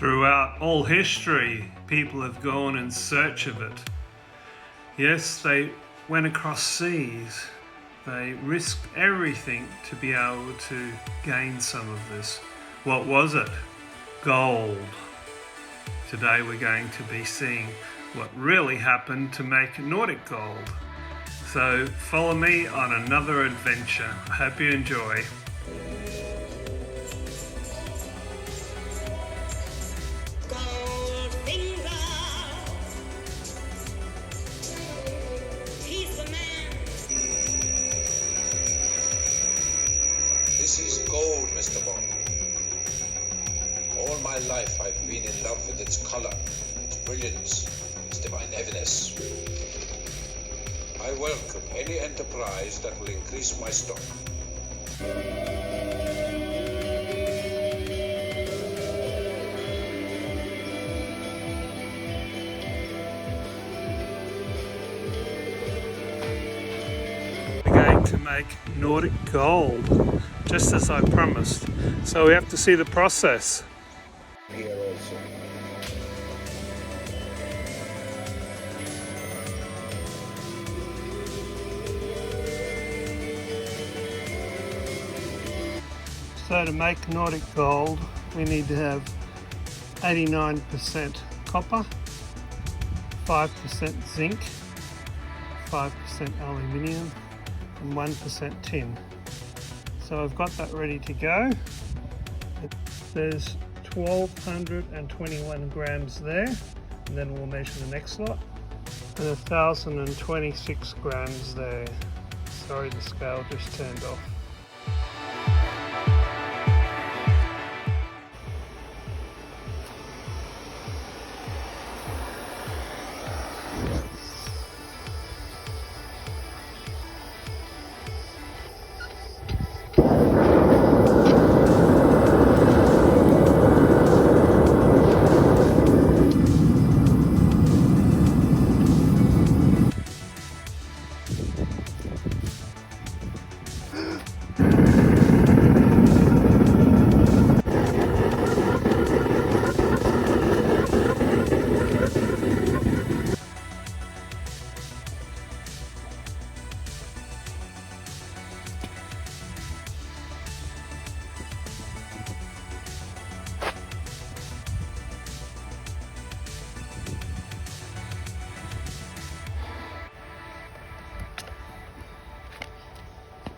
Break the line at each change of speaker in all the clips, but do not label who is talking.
Throughout all history, people have gone in search of it. Yes, they went across seas. They risked everything to be able to gain some of this. What was it? Gold. Today we're going to be seeing what really happened to make Nordic Gold. So follow me on another adventure. I hope you enjoy.
This is gold, Mr. Bond. All my life I've been in love with its color, its brilliance, its divine heaviness. I welcome any enterprise that will increase my stock.
We're going to make Nordic Gold, just as I promised. So we have to see the process.
Here also.
So to make Nordic Gold, we need to have 89% copper, 5% zinc, 5% aluminium, and 1% tin. So I've got that ready to go. There's 1,221 grams there, and then we'll measure the next lot, and 1,026 grams there. Sorry, the scale just turned off.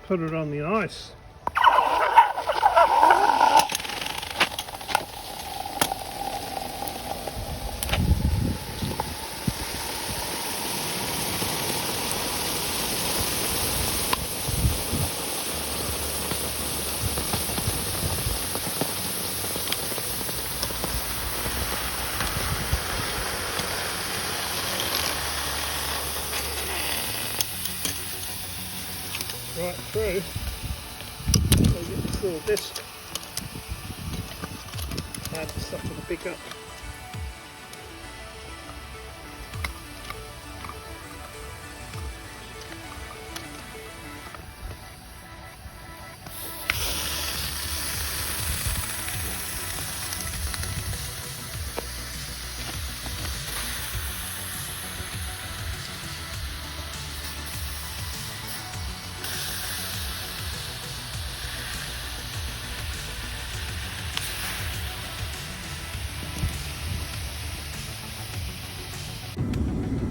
Put it on the ice. Right through. So we get this little disc. Hard stuff to pick up.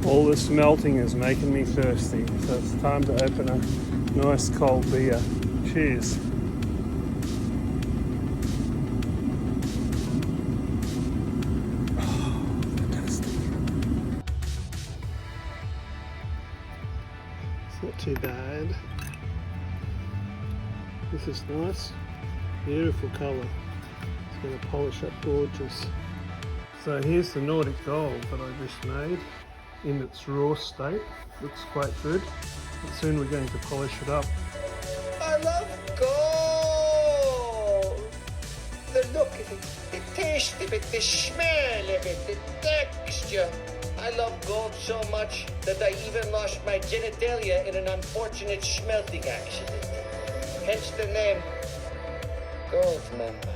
All this melting is making me thirsty, so it's time to open a nice cold beer. Cheers. Oh, fantastic. It's not too bad. This is nice. Beautiful colour. It's going to polish up gorgeous. So here's the Nordic Gold that I just made. In its raw state, looks quite good, but soon we're going to polish it up.
I love gold! The look of it, the taste of it, the smell of it, the texture. I love gold so much that I even lost my genitalia in an unfortunate smelting accident. Hence the name Gold Member.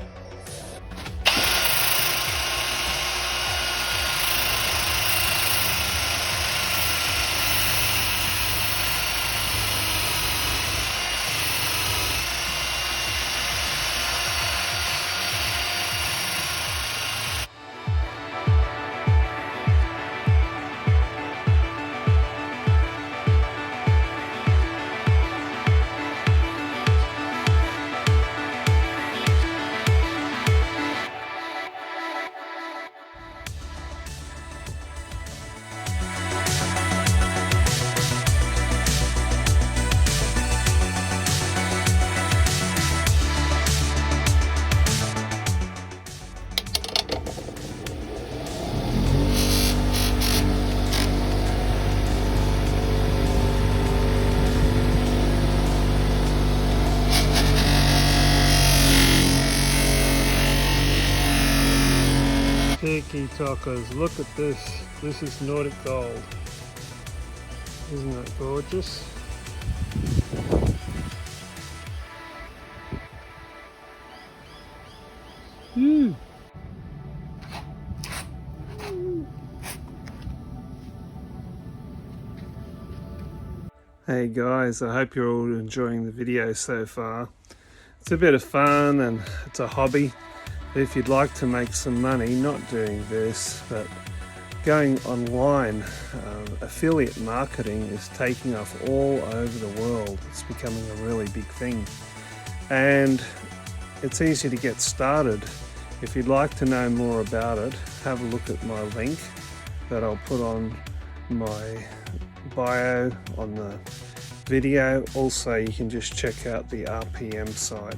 TikTokers, look at this. This is Nordic Gold. Isn't that gorgeous? Hey guys, I hope you're all enjoying the video so far. It's a bit of fun and it's a hobby. If you'd like to make some money, not doing this, but going online, affiliate marketing is taking off all over the world. It's becoming a really big thing. And it's easy to get started. If you'd like to know more about it, have a look at my link that I'll put on my bio on the video. Also, you can just check out the RPM site.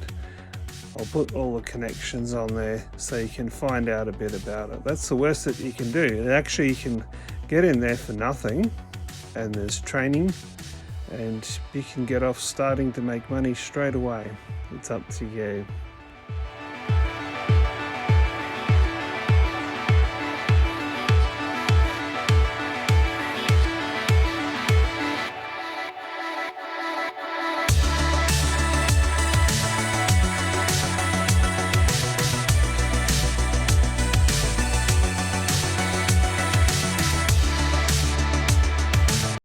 I'll put all the connections on there so you can find out a bit about it. That's the worst that you can do. And actually, you can get in there for nothing, and there's training, and you can get off starting to make money straight away. It's up to you.